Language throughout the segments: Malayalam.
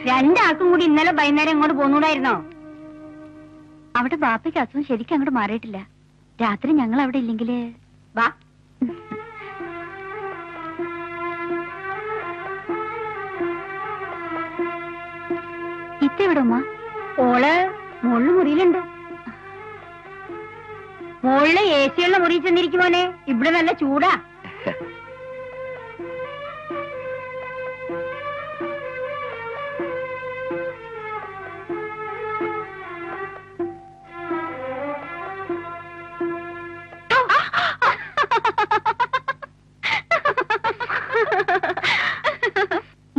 രണ്ടാൾക്കും കൂടി ഇന്നലെ വൈകുന്നേരം ഇങ്ങോട്ട് പോന്നൂടായിരുന്നോ? അവിടെ ബാപ്പയ്ക്ക് അസുഖം ശരിക്കും അങ്ങോട്ട് മാറിയിട്ടില്ല. രാത്രി ഞങ്ങൾ അവിടെ ഇല്ലെങ്കില് വാ. ഇത്തെവിടെ ഉമ്മ? ഓള് മുകളിൽ മുറിയിലുണ്ട്. മുകളില് AC ഉള്ള മുറിയിൽ ചെന്നിരിക്കുമോനെ, ഇവിടെ നല്ല ചൂടാ.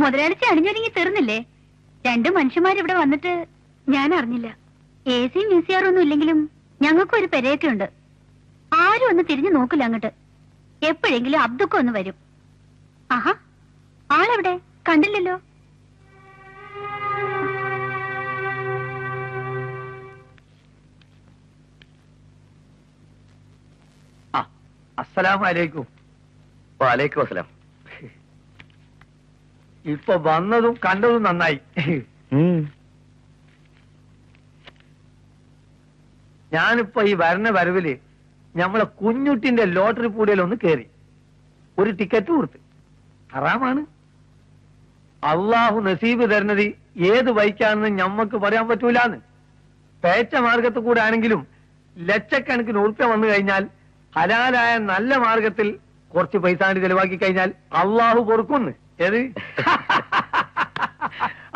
മുതലാളിച്ച് അണിഞ്ഞൊരുങ്ങി തീർന്നില്ലേ? രണ്ടു മനുഷ്യന്മാരിവിടെ വന്നിട്ട് ഞാൻ അറിഞ്ഞില്ല. AC VCR ഒന്നും ഇല്ലെങ്കിലും ഞങ്ങൾക്കും ഒരു പെരയൊക്കെ ഉണ്ട്. ആരും ഒന്ന് തിരിഞ്ഞു നോക്കില്ല അങ്ങോട്ട്. എപ്പോഴെങ്കിലും അബ്ദുക്ക ഒന്ന് വരും. ആഹാ, ആളെവിടെ? കണ്ടില്ലല്ലോ. അസ്സലാമു അലൈക്കും. വലൈക്കും അസ്സലാം. ഇപ്പൊ വന്നതും കണ്ടതും നന്നായി. ഞാനിപ്പോ ഈ വരവില് നമ്മളെ കുഞ്ഞുട്ടിന്റെ ലോട്ടറി പൂടിയിലൊന്ന് കേറി ഒരു ടിക്കറ്റ് കൊടുത്ത്. ഹറാമാണ്. അള്ളാഹു നസീബ് തരുന്നത് ഏത് വഴിക്കാണെന്ന് ഞമ്മക്ക് പറയാൻ പറ്റൂലാന്ന്. പേച്ച മാർഗത്തിൽ കൂടെ ആണെങ്കിലും ലക്ഷക്കണക്കിന് ഉറുപ്പ്യ വന്നു കഴിഞ്ഞാൽ ഹലാലായ നല്ല മാർഗത്തിൽ കുറച്ച് പൈസ ചെലവാക്കി കഴിഞ്ഞാൽ അള്ളാഹു കൊടുക്കുന്നു. ഏത്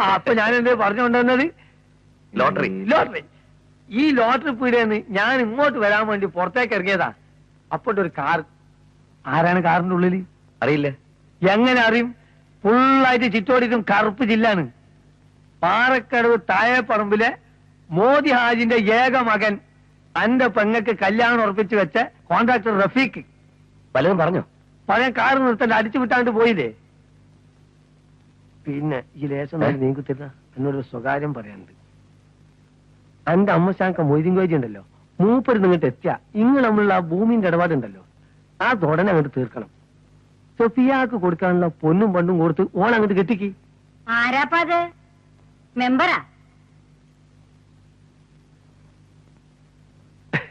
അപ്പൊ ഞാൻ എന്തേ പറഞ്ഞുകൊണ്ടുവന്നത്? ലോട്ടറി. ലോട്ടറി. ഈ ലോട്ടറി പീടിയെന്ന് ഞാൻ ഇങ്ങോട്ട് വരാൻ വേണ്ടി പുറത്തേക്ക് ഇറങ്ങിയതാ. അപ്പോട്ട് ഒരു കാർ. ആരാണ് കാറിന്റെ ഉള്ളില്? അറിയില്ല. എങ്ങനെ അറിയും? ഫുള്ളായിട്ട് ചുറ്റോടിയിട്ടും കറുപ്പ് ജില്ലാണ്. പാറക്കടവ് താഴെപ്പറമ്പിലെ മോദി ഹാജിന്റെ ഏക മകൻ അന്റെ പെങ്ങക്ക് കല്യാണം ഉറപ്പിച്ചു വെച്ച കോൺട്രാക്ടർ റഫീഖ്. പലതും പറഞ്ഞോ? പഴയ കാർ നിർത്തണ്ട, അടിച്ചു വിട്ടാണ്ട് പോയില്ലേ? പിന്നെ ഈ ലേശം നീങ്ങി തരുന്ന എന്നോടൊരു സ്വകാര്യം പറയാനുണ്ട്. എന്റെ അമ്മശാങ്ക മൊയ്തീൻ കോജി ഉണ്ടല്ലോ, മൂപ്പര് നിങ്ങട്ട് എത്തിയ ഇങ്ങൾ നമ്മളുള്ള ആ ഭൂമിന്റെ ഇടപാടുണ്ടല്ലോ, ആ തുടനെ അങ്ങോട്ട് തീർക്കണം. സൊഫിയാക്ക് കൊടുക്കാനുള്ള പൊന്നും പണ്ടും കൊടുത്ത് ഓൺ അങ്ങോട്ട് കെട്ടിക്ക്. ആരാപ്പത്? മെമ്പറാ?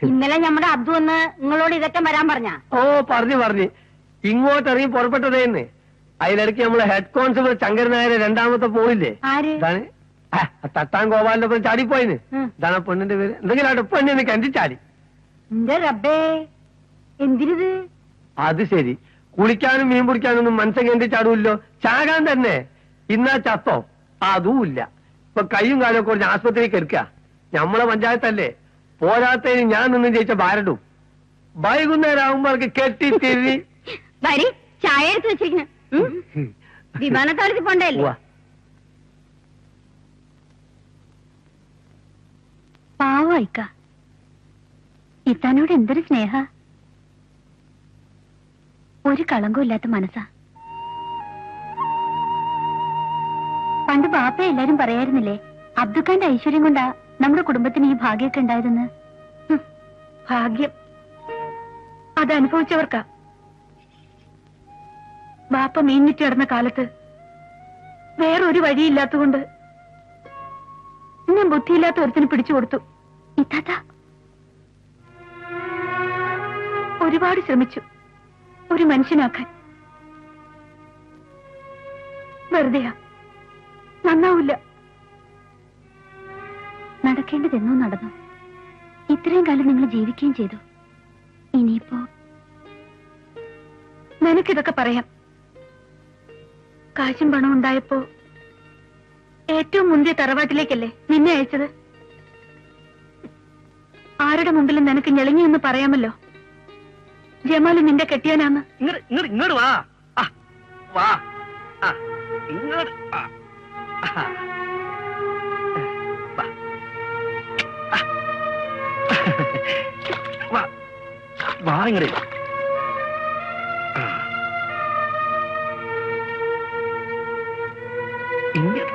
ഇന്നലെ നമ്മുടെ അബ്ദു ഒന്ന് നിങ്ങളോട് ഇതൊക്കെ വരാൻ പറഞ്ഞ? ഓ, പറഞ്ഞു ഇങ്ങോട്ടിറങ്ങി പുറപ്പെട്ടതേന്ന്. അതിലിടയ്ക്ക് നമ്മളെ ഹെഡ് കോൺസ്റ്റബിൾ ശങ്കരൻ നായരെ രണ്ടാമത്തെ പോയില്ലേ, തട്ടാൻ ഗോപാലിന്റെ ഒപ്പം ചാടിപ്പോയിന്. ഇതാണ് പെണ്ണിന്റെ പേര്. എന്തെങ്കിലും അവിടെ പെണ്ണിന്ന് കണ്ടി ചാടി. എന്തിനത്? അത് ശരി, കുളിക്കാനും മീൻ പിടിക്കാനൊന്നും മനസ്സ കണ്ടി ചാടൂല്ലോ. ചാകാൻ തന്നെ. ഇന്നാ ചത്തോ? അതും ഇല്ല. ഇപ്പൊ കയ്യും കാലും ഒക്കെ കുറച്ച് ആസ്പത്രിക്ക് എടുക്കുക. നമ്മളെ പഞ്ചായത്തല്ലേ, പോരാത്തതിന് ഞാൻ നിന്നും ജയിച്ച ഭാരടും. വൈകുന്നേരം ആകുമ്പോഴേക്ക് കെട്ടി തിരി ചായ എടുത്ത് വെച്ചിരിക്കുന്നു. വിമാനത്താവളത്തിൽ പോണ്ടല്ലേ? പാവായിക്ക, ഇത്താനോട് എന്തൊരു സ്നേഹ. ഒരു കളങ്കവും ഇല്ലാത്ത മനസ്സാ. പണ്ട് ബാപ്പ എല്ലാരും പറയായിരുന്നില്ലേ, അബ്ദുഖാന്റെ ഐശ്വര്യം കൊണ്ടാ നമ്മുടെ കുടുംബത്തിന് ഈ ഭാഗ്യമൊക്കെ ഉണ്ടായതെന്ന്. ഭാഗ്യം അത് അനുഭവിച്ചവർക്കാ. ബാപ്പ മീന്നിട്ട് കിടന്ന കാലത്ത് വേറൊരു വഴിയില്ലാത്തതുകൊണ്ട് ഞാൻ ബുദ്ധിയില്ലാത്ത ഒരുത്തിന് പിടിച്ചു കൊടുത്തു. ഇത്താത്ത ഒരുപാട് ശ്രമിച്ചു ഒരു മനുഷ്യനാക്കാൻ. വെറുതെയാ, നന്നാവില്ല. നടക്കേണ്ടതെന്നോ നടന്നു. ഇത്രയും കാലം നിങ്ങൾ ജീവിക്കുകയും ചെയ്തു. ഇനിയിപ്പോ നിനക്കിതൊക്കെ പറയാം. കാശും പണം ഉണ്ടായപ്പോ ഏറ്റവും മുന്തിയ തറവാട്ടിലേക്കല്ലേ നിന്നെ അയച്ചത്. ആരുടെ മുമ്പിലും നിനക്ക് ഞെളിങ്ങിയെന്ന് പറയാമല്ലോ. ജമാല് നിന്റെ കെട്ടിയാനാന്ന്. ഇങ്ങോട്ട് വാ, വാ, ഇങ്ങോട്ട് വാ, ഇങ്ങോട്ട് ഇങ്ങോട്ട്